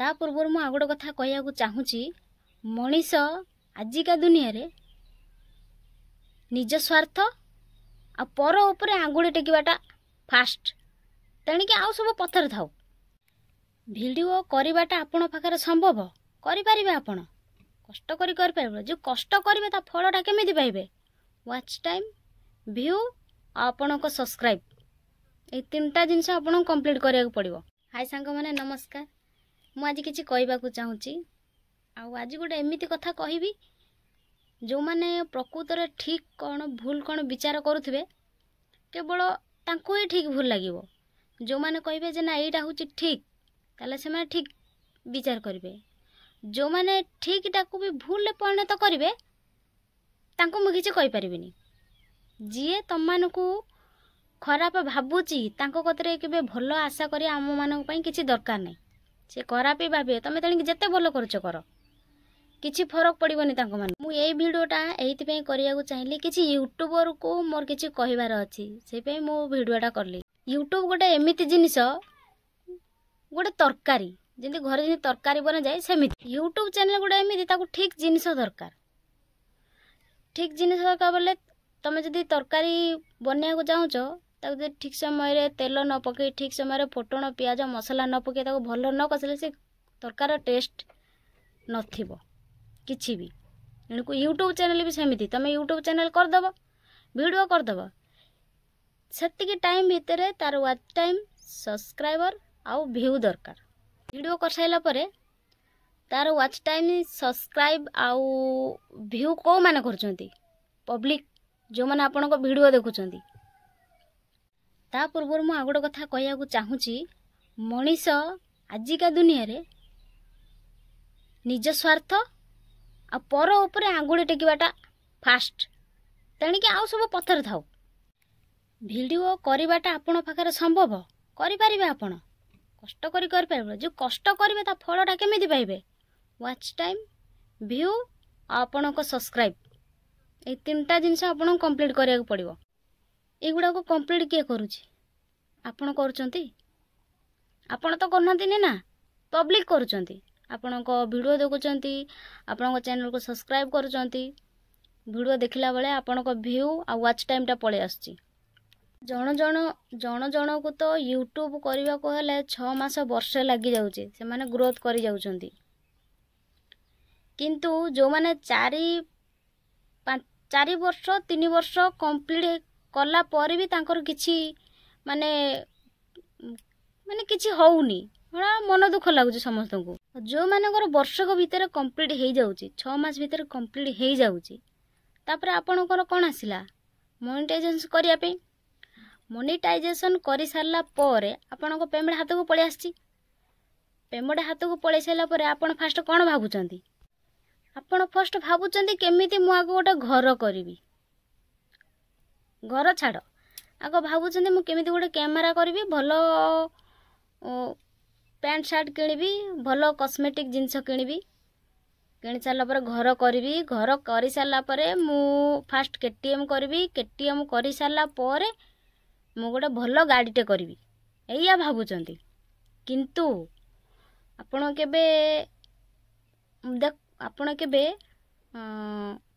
ता पूर्व मु आगोटे कथा कहया चाहूँगी मनीष आजिका दुनिया रे निज स्वार्थ आ पर उपरे आंगुली टेकिबाटा फास्ट तेणिक आउ सब पथर थाउ भिडियो करवाटा आपण पाखरे संभव करें आपण कष्ट कर जो कष्ट करेंगे ता फलटा केमिति पाइबे वाच टाइम व्यू आपण को सब्सक्राइब ए तीनटा जिनस आपण कंप्लीट करिया पड़िबो। हाय सांग माने नमस्कार मु आज किछि कहबाकू चाहूँगी आज गोटे एमिति कथा कहबी जो माने प्रकृत रे ठीक कौन भूल कौन विचार करुथिबे केवल तांको ही ठीक भूल लागिबो जो माने कहबे जे ना एटा होची ठीक ताले से माने ठीक विचार करिवे जो माने ठीक टाकू भी भूल ले परिणत करिवे तांको मु किछि कहि परिबिनी जिए तम मानकू खराब भाबुची तांको कतरे केबे भलो आशा करी आम मानक पई किछि दरकार नै से खराब ही भाबे तमे तणी जते भलो करछ कर किछि फरक पड़िबनी तांको मान मु एई वीडियोटा एइति पई करिया को चाहली किछि यूट्यूबर को मोर किछि कहिबार अछि से पई मो वीडियोटा करली। यूट्यूब गोटे एमिति जिनिस गोटे तरकारी जेंति घरे जे तरकारी बना जाए सेमिति यूट्यूब चैनल गोटे एमिति ताको ठीक जिनिस दरकार बोले तमे जदि तरकारी बनिया को चाहूच ताको ठीक समय रे तेल न पके ठीक समय रे फोटण पियाज मसला न पके ताको भलो न कसले से तरकार टेस्ट नथिबो किछि भी एणुको यूट्यूब चैनल भी सेमिति तमे यूट्यूब चैनल कर दबो वीडियो कर दबो सेतिकी टाइम भितर तार वाच टाइम सब्सक्राइबर आउ व्यू दरकार वीडियो कर साइला परे तार वाच टाइम सब्सक्राइब आउ व्यू को माने करचंती पब्लिक जो माने आपन को वीडियो देखुचंती। ता पूर्व मु आगोटे कथा कहया चाहूँगी मनीष आजिका दुनिया रे निज स्वार्थ आ पर उपरे आंगुली टेकिबाटा फास्ट तेणिक आउ सब पथर थाउ वीडियो करवाटा आपण पाखरे संभव करें आपण कष्ट कर जो कष्ट करेंगे ता फलटा केमिति पाइबे वाच टाइम व्यू आपण को सब्सक्राइब ए तीनटा जिनस आपण कंप्लीट करिया पड़िबो। एगुडा को कंप्लीट किए करूची आपण करूचंती आपण तो करनंती ना पब्लिक करूचंती आपण को वीडियो देखुचंती आपण को चैनल को सब्सक्राइब करूचंती वीडियो देखिला बेले आपण को व्यू आ वाच टाइम टा पळे आछी जण को तो यूट्यूब करने को हेले 6 मास वर्ष लगी जाउचे से माने ग्रोथ करी जाउचंती किंतु जो माने 4 वर्ष 3 वर्ष कंप्लीट कला पर भी तांकर किछि माने किछि होउनी बड़ा मन दुख लागुचे समस्त को जो मानकर वर्षक भीतर कंप्लीट हो जाउची 6 मास भीतर कंप्लीट हो जाउची तापर आपनकर कोन आसिला मोनेटाइजेशन करिया पे मोनेटाइजेशन कर सारा पर आपण को पेमेंट हाथ को पड़े आसी पेमेंट हाथ को पड़े सारा पर आपण फास्ट कौन भावुचंती आपण फर्स्ट भावुचंती केमिति मु आगो गोटे घर करी घर छाड़ आग भावुचंती मु केमिति गोटे कैमेरा करी भलो पैंट शर्ट किनिबी भलो कॉस्मेटिक जिनस किनिबी किनि सारा पर घर करी घर कर सारा पर मु फास्ट केटीएम करी केटीएम कर सारा पर मु गोटे भल गाड़ीटे करी एया भावुचंती किंतु आपण केबे देख आपण केबे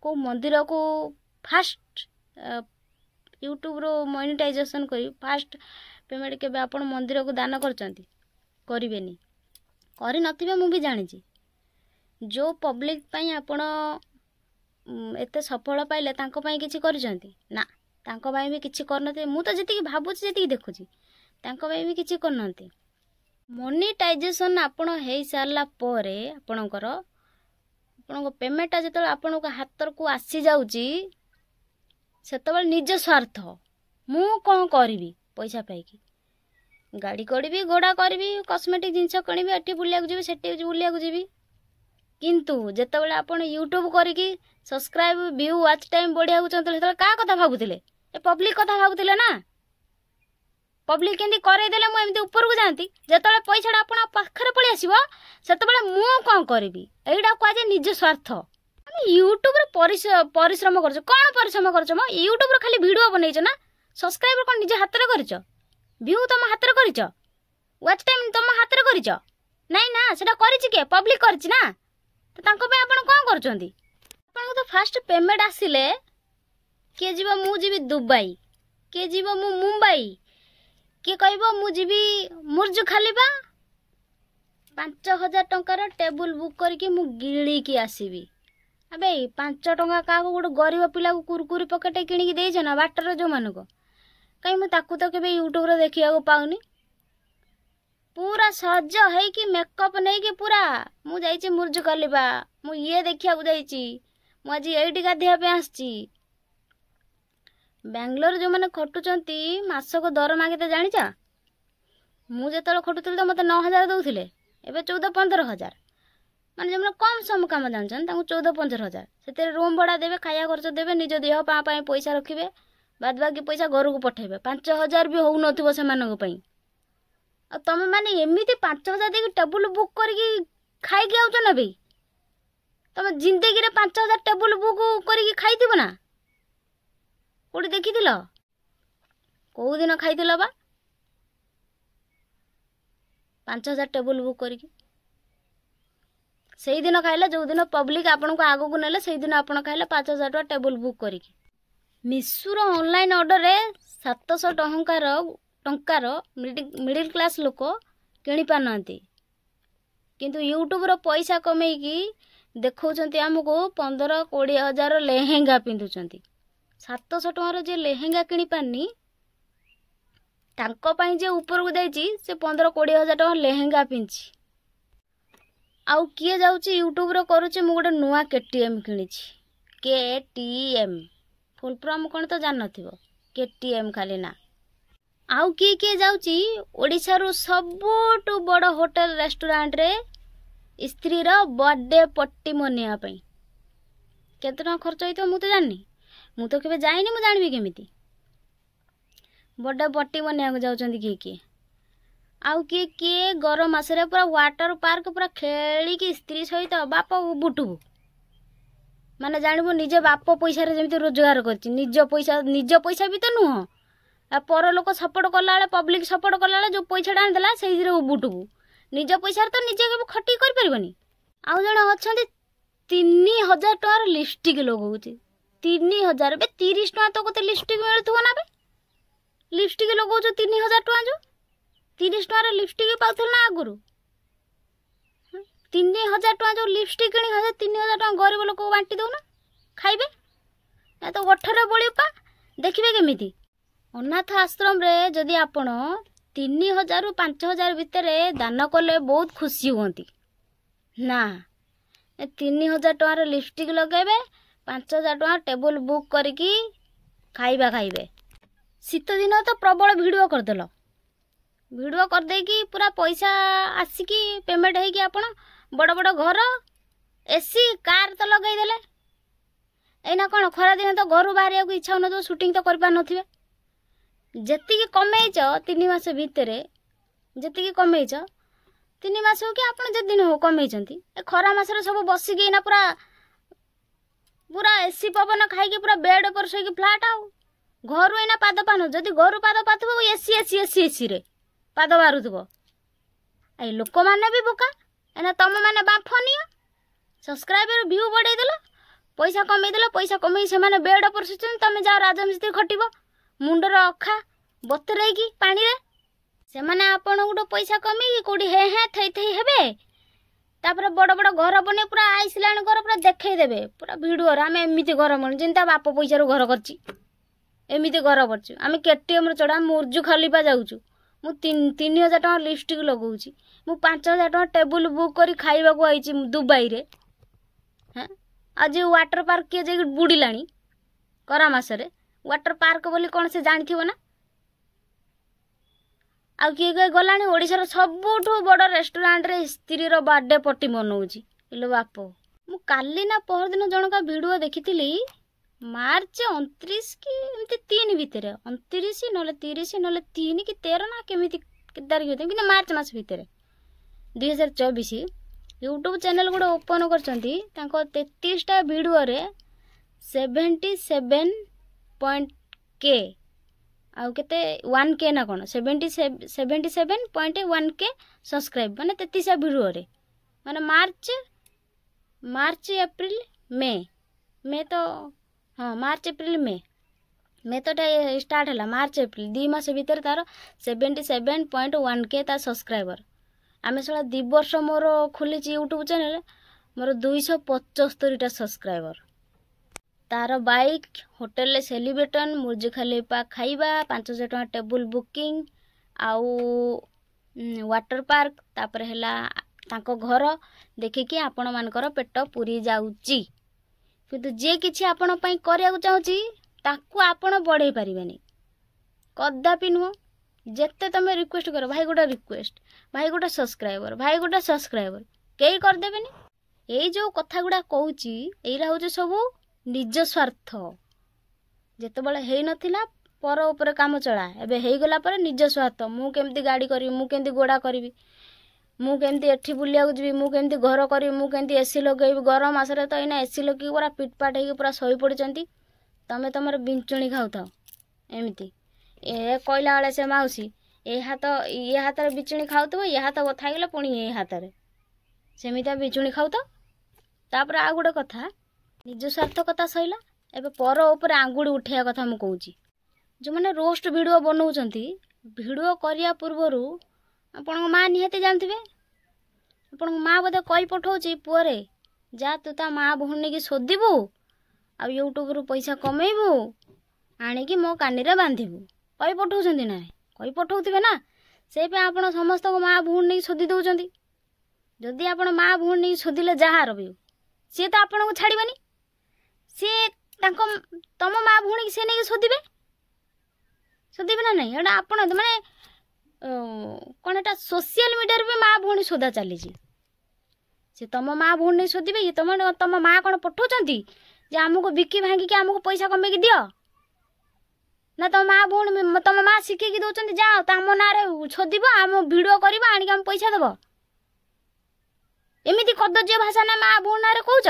को मंदिर को फास्ट यूट्यूब रो मोनेटाइजेशन करी फास्ट पेमेंट केबे आपण मंदिर को दान करचंती करिवेनी करि नथिबे मु भी जानि छी जो पब्लिक पई आपण एते सफल पाइले तांको पई किछि करचंती ना तांको भाई भी किछि करनते मु तो जति भाबुची जति देखुची तांको भाई भी किछि करनते मोनेटाइजेशन आपण हेई सारला परे आपणको पेमेंट जतले आपणको हाथ को आसी जाउची सेतबेल निज स्वार्थ मु कोन करबी पैसा पाइकी गाड़ी करबी घोड़ा करबी कॉस्मेटिक जिंस किनिबी एठी बुलिया जीबी सेठी बुलिया जीबी किंतु जेतबेले आपण यूट्यूब करिकी सब्सक्राइब व्यू वाच टाइम बढ़िया चंतले का कथा भाबुतिले ए पब्लिक कथा भाबुतिले ना पब्लिक केंदी करे देले मु एमती ऊपर को जानती जेतबेले पैसाडा आपण पाखरे पळी आसीबो सेतबेले मु कोन करबी एइडा को आजे निज स्वार्थ हम यूट्यूब रे परिश्रम करछ कोन परिश्रम करछ म यूट्यूब रे खाली वीडियो बनैछ ना सब्सक्राइबर कोन निज हाथ रे करछ व्यू तुम हाथ रे करछ वाच टाइम तुम हाथ रे करछ ନାଇଁ ନା ସେଟା କରିଛି କିଏ ପବ୍ଲିକ କରିଛି ନା ତ ତାଙ୍କ ପାଇଁ ଆପଣ କ'ଣ କରୁଛନ୍ତି ଆପଣଙ୍କୁ ତ ଫାଷ୍ଟ ପେମେଣ୍ଟ ଆସିଲେ କିଏ ଯିବ ମୁଁ ଯିବି ଦୁବାଇ କିଏ ଯିବ ମୁଁ ମୁମ୍ବାଇ କିଏ କହିବ ମୁଁ ଯିବି ବୁର୍ଜ ଖଲିଫା 5,000 ଟଙ୍କାର ଟେବୁଲ ବୁକ୍ କରିକି ମୁଁ ଗିଳିକି ଆସିବି ଆବେ 5 ଟଙ୍କା କାହାକୁ ଗୋଟେ ଗରିବ ପିଲାକୁ କୁରକୁରି ପକେଟ କିଣିକି ଦେଇଛ ନା ବାଟରେ ଯେଉଁମାନଙ୍କୁ କାହିଁ ମୁଁ ତାକୁ ତ କେବେ ୟୁଟ୍ୟୁବରେ ଦେଖିବାକୁ ପାଉନି पूरा सज है मेकअप नहीं कि पूरा मु जाइए बुर्ज खलीफा मु ये देखा आज ये गाधेवाई आसची बेंगलोर जो मैंने खटुंट मासक दरमा के जाच मुझे खटुली तो मत 9,000 दौले एवं 14-15,000 माने जो कम सम कम जानते 14-15,000 से रूम भड़ा देवे खाया खर्च देवे निज देह पा पैसा रखिए बाद बाकी पैसा घर को पठेबे 5,000 भी हो नथिबो से तुम मैंने एमती 5,000 दे टेबुल बुक करके खाई आउच ना भाई तुम जिंदगी रे 5,000 टेबुल बुक करके खाई ना कोठी देखी कौ दिन खाई बा 5,000 टेबुल बुक करके से दिन खाइला जो दिन पब्लिक आपन को आगो को नेले से दिन आपन खाइला 5,000 टका टेबुल बुक करके मिशुर ऑनलाइन ऑर्डर रे 700 टंकार मिडिल क्लास लोक किणी पाना किंतु यूट्यूब रो पैसा कमेकी देखौछंती हमको 15-20 हजार लेहेंगा पिंधुछंती 700 टंकार जे लेहेंगा किणी पानी तांको पई जे ऊपर को जाईची से 15-20 हजार टंका लेहेंगा पिंची आउ किए जाउची यूट्यूब रो करूची मु गोटे नुआ केटीएम किणीची केटीएम फुल फॉर्म कोन तो जान नथिबो केटीएम खाली ना आउ किए जाउची ओडिसा रो सबटू बड़ होटल रेस्टोरेंट रे स्त्री रो बर्थडे पट्टी मनिया पई केते टका खर्च होइतो मु तो जाननी मु तो केबे जाइनी मु जानबी केमिति बर्थडे पट्टी मनिया को जाउचंदी किए आउ किए गरम मासरे पूरा वाटर पार्क पूरा खेली की स्त्री सहित बाप बुटुबु माने जानबो निजे बाप पैसा रे जेमिति रोजगार करची निज पैसा भी तो नुह पर लोक सपोर्ट कला पब्लिक सपोर्ट कला जो पैसा आनी देला से बुटुबु निज पैसा तो निजे खटी कर परबनी आउ जणे अछंती 3,000 टकार लिपस्टिक लगौची 3,000 बे 30 टका तो कते लिपस्टिक मिलथुवा ना बे लिपस्टिक लगौछ 3,000 टका जो 30 टका लिपस्टिक पाउथल ना आगुरु 3,000 टका जो लिपस्टिक किणी 3,000 टका गरीब लोक बांटी दउना खाइबे ना तो गठरे बळिपा देखिबे केमिति अनाथ आश्रम रे जदि आपण 3,000 ରୁ 5,000 भितर दान कले बहुत खुशी हुंती ना 3,000 टकार लिपस्टिक लगेबे 5,000 टका टेबुल बुक करके खाइबे शीत दिन तो प्रबल वीडियो करदेल वीडियो करदे कि पूरा पैसा आसिकी पेमेंट है कि आपण बड़ बड़ घर एसी कार तो लगई देले एना कोन खरा दिन तो घर बाहरिया को इच्छा न तो शूटिंग तो कर पा नथिबे जेतिकी कमेइछ 3 मास भितर जेतिकी कमेइछ 3 मास हो कि आपण जे दिन हो कमेइछंती ए खरा मास रे सब बसी गई ना पूरा पूरा एसी पवन खाई के पूरा बेड पर सोई के फ्लैट आउ घर एना पाद पानो जदि घर पाद पाथबो एसी एसी एसी एसी रे पाद बारुथबो ए लोक माने भी बोका एना तम माने बाफनियो सब्सक्राइबर व्यू बढ़ाई देलो पैसा कमेई से माने बेड पर सुचन तमे जाओ राजमिस्त्री खटिबो मुंडर अखा बतरे की पानी रे से माने आपण गुडो पैसा कमेई कोडी हे हे थई थई हेबे तापर बड़ बड़ घर बने पूरा आइसलैंड घर पूरा देखै देबे पूरा वीडियो रे आमे एमिति घर मन जिंता बाप पैसा रो घर करची एमिति घर करची आमे केटीएम रो चढ़ा बुर्ज खलीफा जाउचु मु 3,000 टका लिपस्टिक लगौची मु 5,000 टका टेबुल बुक करी खाइबा को आइची दुबई रे हां आज वाटर पार्क के जे बुडीलाणी करा मासरे वाटर पार्क बोली कौन से जानिथिबो ना आ किए गलानी ओडिसा सबुठू बड़ रेस्टोरेंट रे स्त्री रो बर्थडे पार्टी मनौची इलो बाप मु काली ना पहर दिन जनका वीडियो देखिथिली मार्च 29 की एमती 3 भितर 29 नले 30 नले 3 की 13 ना केमिति तारीख होते कि मार्च मास भितर 2024 यूट्यूब चैनल गुड ओपन करचंती तांको 33 टा वीडियो रे 77 पॉइंट के आउ केते 1K ना कौन 77.1K सब्सक्राइब माने 33 वीडियो रे माने मार्च एप्रिल मे तो हाँ मार्च एप्रिल मे तो स्टार्ट है मार्च एप्रिल 2 मास भीतर तार 77.1K तार सब्सक्राइबर आम सारा 2 वर्ष मोर खोली यूट्यूब चैनल मोर 275टा सब्सक्राइबर तार बाइक होटेल सेलिब्रेटन मुर्ज खलीफा खाइबा 500 टଙ୍କା टेबुल बुकिंग आउ वाटर पार्क तापर हैला तांको घर देखिकी आपण मानकर पेट पूरी जाउची किंतु जे किछि आपण पई करिया चाहूची ताकू आपण बढ़े पारिबेनी कदापि नुह जेते तमे रिक्वेस्ट करो भाई गोटा रिक्वेस्ट भाई गोटा सब्सक्राइबर केही कर देबेनी एई जो कथा गुडा कहूची एइरा होचे सब निज स्वार्थ जेते बळे हेई नथिला पर ऊपर काम चला एबे हेई गला पर निज स्वार्थ मु केमती गाड़ी करी मु केमती गोडा करी मु केमती एठी बुलिया जीवी मु केमती घर करी मु केमती एसी लगेबी गरम मासरे तो इना एसी लगी पूरा पिटपाट हेकी पूरा सोई पड़चंती तमे तमर बिंचुणी खाउथाओ एमिति ए कहला वाले से माउसी ए हाथ रे बिचुणी खाउथबो ए हाथ बथा गेला पुणी ए हाथ रे सेमिता बिचुणी खाउथाओ तापर आ गुडे कथा निज स्वार्थ कथा सैला एबे पर ऊपर आंगुड़ी उठेया कथा मु कहूची जो माने रोस्ट वीडियो बनाउचंती वीडियो करिया पूर्वरु आपण मां निहाती जानथिबे आपण मां बदे कई पठौची पुअरे जा तू ता मां भुनी की सोदिबू आ यूट्यूब रु पैसा कमेइबू आनी की मो कानी रे बांधिबू कई पठौचंती ना कई पठौथिबे ना से पे आपण समस्त को मां भुनी सोदी दउचंती जदी आपण मां भुनी सोदिले जहा रबी से तो आपण को छाड़ीबनी से तांको तम मां भुनी की से नै सोदिबे ना नहीं एटा आपण माने कोन एटा सोशल मीडिया रे मां भुनी सोदा चली से तम मां भुनी सोदिबे ये तम मां कोन पठौचंती जे हमको बिकी भांगी के हमको पैसा कमे की दियो ना तम मां भुनी तम मां सिखे की दउचंती जाओ तम ना रे सोदिबो हम वीडियो करबा आनी हम पैसा देबो एमिति कदज्य भाषा ना मां भुनी रे कहूच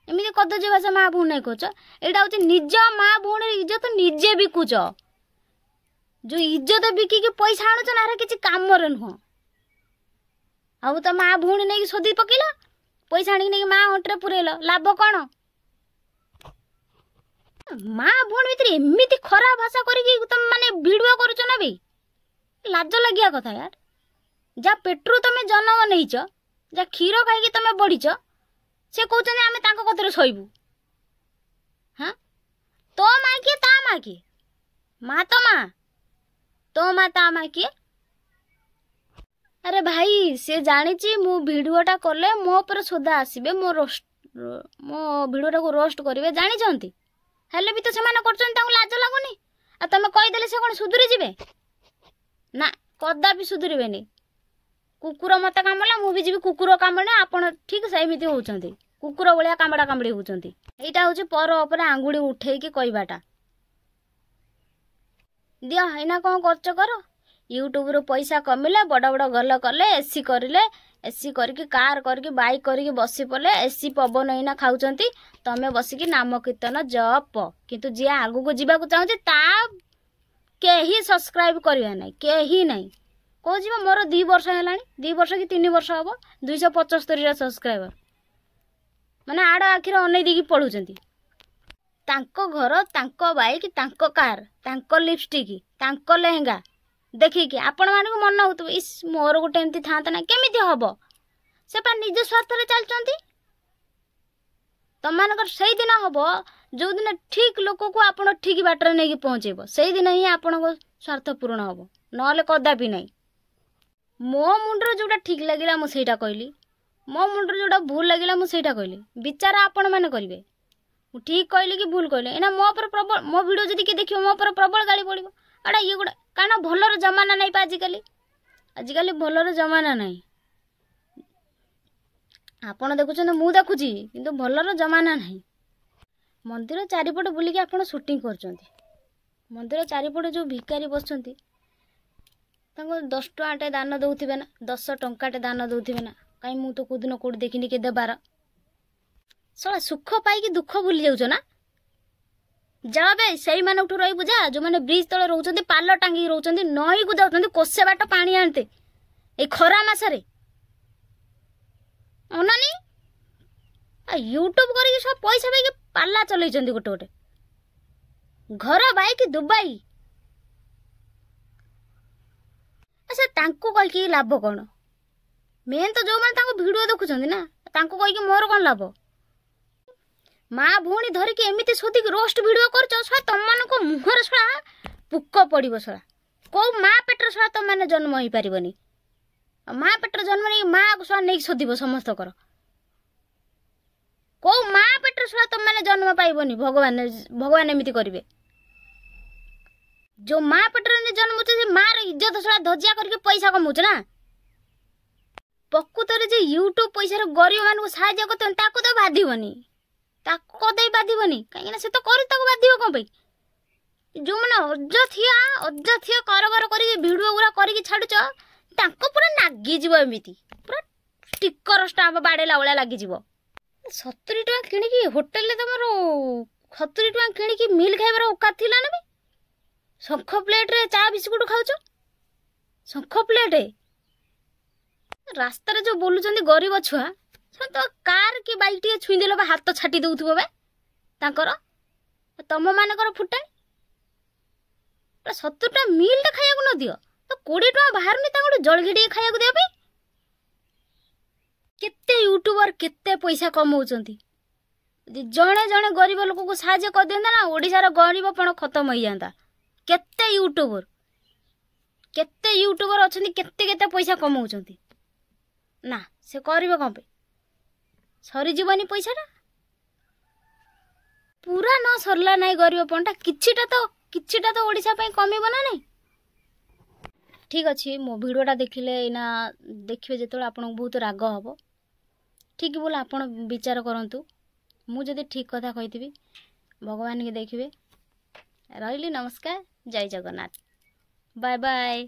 एमिति कदज्य भाषा मां भुनी नहीं कहूच एटा होची निज मां भुनी इज्जत निजे बिकुच जो इज्जत बिकी के पैसा आणुच ना रे किछि काम रे नुह आउ तो मां भुनी नहीं सोदी पकेला पैसा आनी नहीं मां हटरे पुरेल लाभ कौन मां भुनी भीतर एमिति खराब भाषा करी तुम माने वीडियो करूच ना बे लाज लगिया कथा यार जा पेट्रो तमे जन्म नहींच जा क्षीर खाई तमे बढ़ीच से कहते आम तांको कथरे शोबू हाँ तो माँ किए ता माँ किए माँ तो माँ ता माँ किए अरे भाई से जानी मु भिडियोटा कले मो पर सोदा आसबे मो भिडियोटा को रोस्ट करेंगे जानी हेले भी तो से लाज लगुनि आ तुम कहीदेले से कौन सुधुरी जीवे ना कदापि सुधुरबेनी कुकुर मत कामला मु भी जीवी कुकुर कामले आपण ठीक सेमिति होउचंती कुकुर भलिया कामड़ा कामड़ी होउचंती एटा होची पर ऊपर आंगुड़ी उठेई की कहबाटा दिया हैना कोन खर्च कर यूट्यूब रो पैसा कमिले बड़ बड़ गल कले एसी करिले एसी करके कार करके बाइक करके बसी पले एसी पवन हैना खाउचंती तमे बसी की नाम कीर्तन जप किंतु जे आगु को जीवा को चाहूची ता केही सब्सक्राइब करिया नै केही नै को जीव मोर 2 वर्ष हेलानी 2 वर्ष कि 3 वर्ष हबो 275 सब्सक्राइबर माने आड़ आखिर अनै देकी पढुचंती तांको घर तांको बाइक तांको कार तांको लिपस्टिक तांको लेहंगा देखी कि आपण मानक मन होतु इस मोर गोटे एमती थांता ना केमिति हबो से पा निज स्वार्थ रे चलचंती तमानकर सही दिन हबो जो दिन ठीक लोक को आपण ठीक बाटर नै कि पहुंचेबो सही दिन ही आपण को स्वार्थ पूर्ण हबो नले कदापि नै मो मुंडर जोटा ठीक लागिला मु सेटा कहली मो मुंडर जोटा भूल लागिला मु सेटा कहली विचार आपण माने करिवे मु ठीक कहली कि भूल कहली एना मो पर प्रबल मो वीडियो जदी कि देखियो मो पर प्रबल गाली पड़िबो अड़ा ये गुडा काना भलर जमाना नै पा आजिकली भलर जमाना नै आपण देखुछन मु देखुची किंतु भलर जमाना नै मंदिर चारिपट बुलिकी आपण शूटिंग करचंती मंदिर चारिपट जो भिकारी बसचंती तांको 10 टंकाटे दान दउथिबे ना 10 टंकाटे दान दउथिबे ना काई मु तो कोदिन कोड देखिनी के देबार सला सुख पाई कि दुख भूली जाउछ ना जाबे सही माने उठु रही बुझा जो माने ब्रिज तले रहउछंती पाल टांगी रहउछंती नई को जाउछंती कोसे बाट पानी आनते ए खरा मासरे ओनानी यूट्यूब करी सब पैसा पाई पाला चलैछंती गोटे गोटे घर बाइक दुबई अच्छा तांको कह कि लाभ कौन मेन तो जो माने तांको वीडियो देखुछंती ना तांको कह कि मोर कौन लाभ माँ भौणी धरिक एमती सोधिक रोस्ट वीडियो कर तुम मान मुहर छड़ा पुक पड़ो छड़ा कौ माँ पेटर छड़ा तुम मैंने जन्म हो पारनि माँ पेटर जन्म नहीं माँ को छड़ा नहीं सोध समस्त कर कौ माँ पेटर छड़ा तुम मैंने जन्म पाइबनी भगवान भगवान एमती करेंगे जो माँ पेटर ने जन्म से माँ इज्जत छड़ा धजिया करके पैसा कमाउछ ना प्रकृत जे यूट्यूब पैसा गरीब मान साहय करते तो बाधबनी ताको कदे बाधबनी कहीं से तो करी ताको बाधिब कौन पे जो मैंने अजथिया कारगर कर भिडियो गुरा कर छाड़ुच ताको पूरा नागिज एमती पूरा स्टिकर स्टाम्प बाड़ेला भाया लगिज 70 टଙ୍କା किणिकी होटेल तुम 70 टଙ୍କା किणिकी मिल खाइबार औकात थिला ना शंख प्लेट रे चा बिस्कुट खाऊच शंख प्लेट रास्ता जो बोलुचंदी गरीब छुआ तो कार की बाइक टी छुई देल हाथ छाटी दउथबो बे तांकर तम मानकर फुटा 70 टଙ୍କା मिल खाया न दियो तो 20 टଙ୍କା बाहर नहीं तांको जलघी खाया दिया पे केते यूट्यूबर केते पैसा कमाउचंती जणे जणे गरीब लोक को साहाय्य कर देंदा ना ओडिसा रो गरीबपण खत्म हो जाता केते यूट्यूबर अछंती केते केते पैसा कमाउचंती ना से करिवे कोन पे सरी जीवनी पैसाटा पूरा न सरला नहीं गरीबपणटा किछिटा तो ओडिसा पई कमिबो ना नहीं ठीक अच्छे मो भिडियोटा देखिले इना देखिए जो आपन बहुत राग हम ठीक बोला आपन विचार करंतु मु जदि ठीक कथा कही भगवान के देखिए रही नमस्कार जय जगन्नाथ बाय बाय।